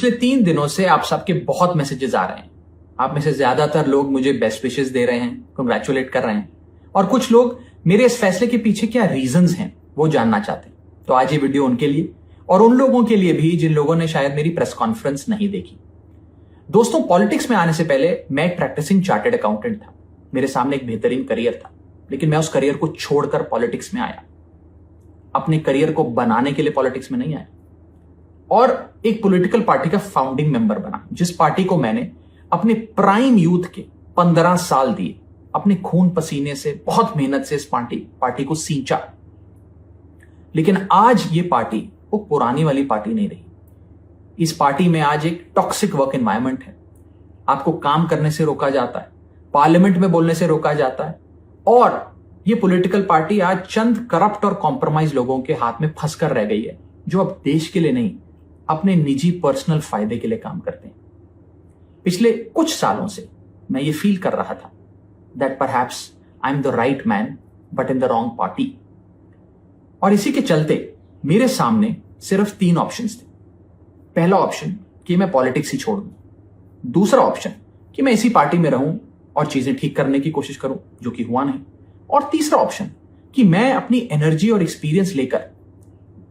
पिछले 3 दिनों से आप सबके बहुत मैसेजेस आ रहे हैं। आप में से ज्यादातर लोग मुझे बेस्ट विशेस दे रहे हैं, कंग्रेचुलेट कर रहे हैं, और कुछ लोग मेरे इस फैसले के पीछे क्या रीजंस हैं वो जानना चाहते हैं। तो आज ये वीडियो उनके लिए और उन लोगों के लिए भी जिन लोगों ने शायद मेरी प्रेस कॉन्फ्रेंस नहीं देखी। दोस्तों, पॉलिटिक्स में आने से पहले मैं एक प्रैक्टिसिंग चार्टर्ड अकाउंटेंट था। मेरे सामने एक बेहतरीन करियर था, लेकिन मैं उस करियर को छोड़कर पॉलिटिक्स में आया। अपने करियर को बनाने के लिए पॉलिटिक्स में नहीं आया, और एक पॉलिटिकल पार्टी का फाउंडिंग मेंबर बना, जिस पार्टी को मैंने अपने प्राइम यूथ के 15 साल दिए, अपने खून पसीने से, बहुत मेहनत से इस पार्टी को सींचा। लेकिन आज ये पार्टी वो पुरानी वाली पार्टी नहीं रही। इस पार्टी में आज एक टॉक्सिक वर्क एनवायरनमेंट है। आपको काम करने से रोका जाता है, पार्लियामेंट में बोलने से रोका जाता है, और ये पॉलिटिकल पार्टी आज चंद करप्ट और कॉम्प्रोमाइज लोगों के हाथ में फंसकर रह गई है, जो अब देश के लिए नहीं, अपने निजी पर्सनल फायदे के लिए काम करते हैं। पिछले कुछ सालों से मैं ये फील कर रहा था that perhaps I am the right man but in the wrong party. और इसी के चलते मेरे सामने सिर्फ 3 ऑप्शंस थे। पहला ऑप्शन कि मैं पॉलिटिक्स ही छोड़ दूं, दूसरा ऑप्शन कि मैं इसी पार्टी में रहूं और चीजें ठीक करने की कोशिश करूं, जो कि हुआ नहीं, और तीसरा ऑप्शन कि मैं अपनी एनर्जी और एक्सपीरियंस लेकर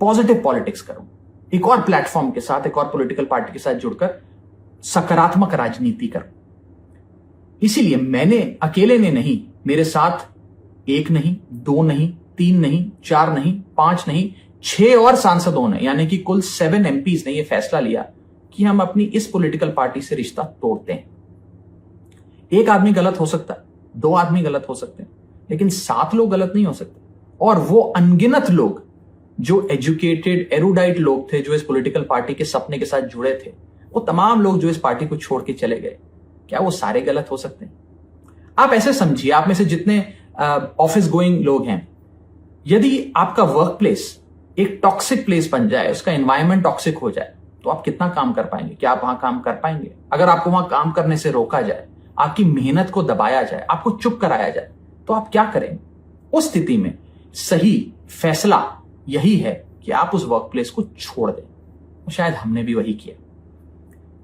पॉजिटिव पॉलिटिक्स करूं, एक और प्लेटफॉर्म के साथ, एक और पॉलिटिकल पार्टी के साथ जुड़कर सकारात्मक राजनीति करूं। इसीलिए मैंने अकेले ने नहीं, मेरे साथ 1 नहीं, 2 नहीं, 3 नहीं, 4 नहीं, 5 नहीं, 6 और सांसदों ने, यानी कि कुल 7 MPs ने यह फैसला लिया कि हम अपनी इस पॉलिटिकल पार्टी से रिश्ता तोड़ते हैं। एक आदमी गलत हो सकता है, 2 आदमी गलत हो सकते हैं, लेकिन 7 लोग गलत नहीं हो सकते। और वो अनगिनत लोग जो एजुकेटेड एरुडाइट लोग थे, जो इस पॉलिटिकल पार्टी के सपने के साथ जुड़े थे, वो तमाम लोग जो इस पार्टी को छोड़ के चले गए, क्या वो सारे गलत हो सकते हैं? आप ऐसे समझिए, आप में से जितने ऑफिस गोइंग लोग हैं, यदि आपका वर्क प्लेस एक टॉक्सिक प्लेस बन जाए, उसका एनवायरनमेंट टॉक्सिक हो जाए, तो आप कितना काम कर पाएंगे? क्या आप वहां काम कर पाएंगे? अगर आपको वहां काम करने से रोका जाए, आपकी मेहनत को दबाया जाए, आपको चुप कराया जाए, तो आप क्या करेंगे? उस स्थिति में सही फैसला यही है कि आप उस वर्क प्लेस को छोड़ दें। शायद हमने भी वही किया।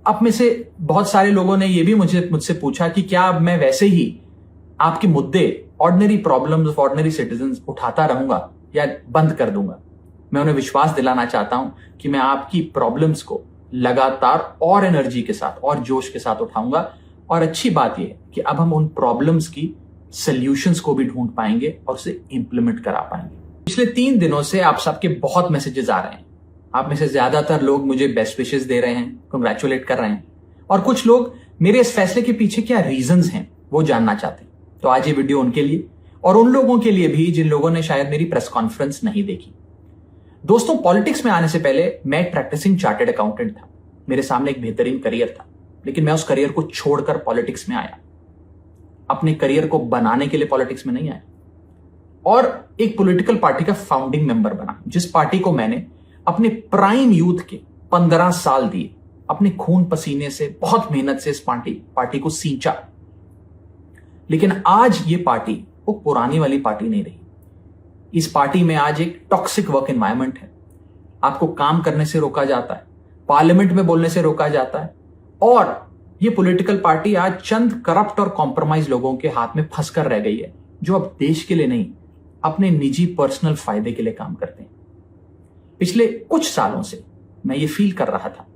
अब में से बहुत सारे लोगों ने यह भी मुझसे पूछा कि क्या अब मैं वैसे ही आपके मुद्दे, ordinary problems of ordinary citizens उठाता रहूंगा या बंद कर दूंगा? मैं उन्हें विश्वास दिलाना चाहता हूं कि मैं आपकी प्रॉब्लम्स को लगातार और एनर्जी के साथ और जोश के साथ उठाऊंगा। और अच्छी बात यह है कि अब हम उन प्रॉब्लम्स की सॉल्यूशंस को भी ढूंढ पाएंगे और उसे इंप्लीमेंट करा पाएंगे। पिछले 3 दिनों से आप सबके बहुत मैसेजेस आ रहे हैं। आप में से ज्यादातर लोग मुझे बेस्ट विशेस दे रहे हैं, कंग्रेचुलेट कर रहे हैं, और कुछ लोग मेरे इस फैसले के पीछे क्या रीजंस हैं वो जानना चाहते हैं। तो आज ये वीडियो उनके लिए और उन लोगों के लिए भी जिन लोगों ने शायद मेरी प्रेस कॉन्फ्रेंस नहीं देखी। दोस्तों, पॉलिटिक्स में आने से पहले मैं एक प्रैक्टिसिंग चार्टर्ड अकाउंटेंट था। मेरे सामने एक बेहतरीन करियर था, लेकिन मैं उस करियर को छोड़कर पॉलिटिक्स में आया। अपने करियर को बनाने के लिए पॉलिटिक्स में नहीं आया, और एक पॉलिटिकल पार्टी का फाउंडिंग मेंबर बना, जिस पार्टी को मैंने अपने प्राइम यूथ के 15 साल दिए, अपने खून पसीने से, बहुत मेहनत से इस पार्टी को सींचा। लेकिन आज ये पार्टी वो पुरानी वाली पार्टी नहीं रही। इस पार्टी में आज एक टॉक्सिक वर्क एनवायरनमेंट है। आपको काम करने से रोका जाता है, पार्लियामेंट में बोलने से रोका जाता है, और ये पॉलिटिकल पार्टी आज चंद करप्ट और कॉम्प्रोमाइज लोगों के हाथ में फंसकर रह गई है, जो अब देश के लिए नहीं, अपने निजी पर्सनल फायदे के लिए काम करते हैं। पिछले कुछ सालों से मैं ये फील कर रहा था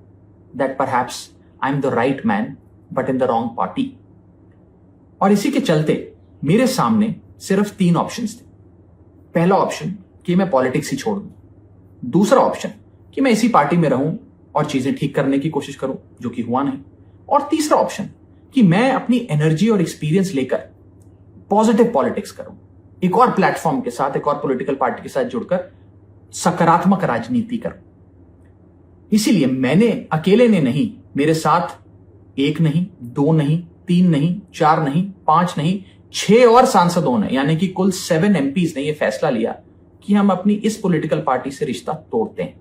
that perhaps I am the right man but in the wrong party. और इसी के चलते मेरे सामने सिर्फ 3 ऑप्शंस थे। पहला ऑप्शन कि मैं पॉलिटिक्स ही छोड़ दूं, दूसरा ऑप्शन कि मैं इसी पार्टी में रहूं और चीजें ठीक करने की कोशिश करूं, जो कि हुआ नहीं, और तीसरा ऑप्शन कि मैं अपनी एनर्जी और एक्सपीरियंस लेकर पॉजिटिव पॉलिटिक्स करूं, एक और प्लेटफॉर्म के साथ, एक और पॉलिटिकल पार्टी के साथ जुड़कर सकारात्मक राजनीति करूं। इसीलिए मैंने अकेले ने नहीं, मेरे साथ 1 नहीं, 2 नहीं, 3 नहीं, 4 नहीं, 5 नहीं, 6 और सांसदों ने, यानी कि कुल 7 MPs ने यह फैसला लिया कि हम अपनी इस पॉलिटिकल पार्टी से रिश्ता तोड़ते हैं।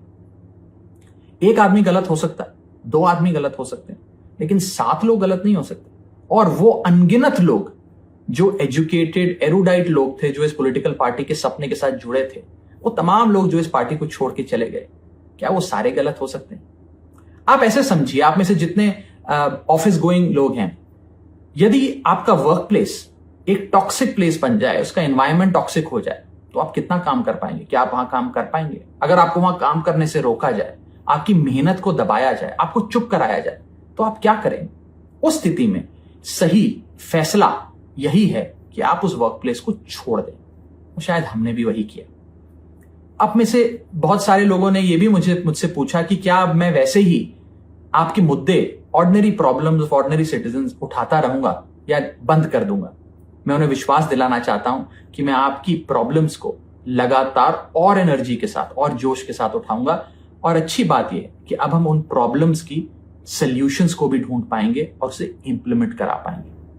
एक आदमी गलत हो सकता है, 2 आदमी गलत हो सकते हैं, लेकिन 7 लोग गलत नहीं हो सकते। और वो अनगिनत लोग जो एजुकेटेड एरुडाइट लोग थे, जो इस पॉलिटिकल पार्टी के सपने के साथ जुड़े थे, वो तमाम लोग जो इस पार्टी को छोड़ के चले गए, क्या वो सारे गलत हो सकते हैं? आप ऐसे समझिए, आप में से जितने ऑफिस गोइंग लोग हैं, यदि आपका वर्क प्लेस एक टॉक्सिक प्लेस बन जाए, उसका एनवायरमेंट टॉक्सिक हो जाए, तो आप कितना काम कर पाएंगे? क्या आप वहां काम कर पाएंगे? अगर आपको वहां काम करने से रोका जाए, आपकी मेहनत को दबाया जाए, आपको चुप कराया जाए, तो आप क्या करेंगे? उस स्थिति में सही फैसला यही है कि आप उस वर्क प्लेस को छोड़ दें। तो शायद हमने भी वही किया। अब में से बहुत सारे लोगों ने यह भी मुझसे पूछा कि क्या मैं वैसे ही आपके मुद्दे, ordinary problems of ordinary citizens उठाता रहूंगा या बंद कर दूंगा? मैं उन्हें विश्वास दिलाना चाहता हूं कि मैं आपकी प्रॉब्लम्स को लगातार और एनर्जी के साथ और जोश के साथ उठाऊंगा। और अच्छी बात यह है कि अब हम उन प्रॉब्लम्स की सॉल्यूशंस को भी ढूंढ पाएंगे और उसे इंप्लीमेंट करा पाएंगे।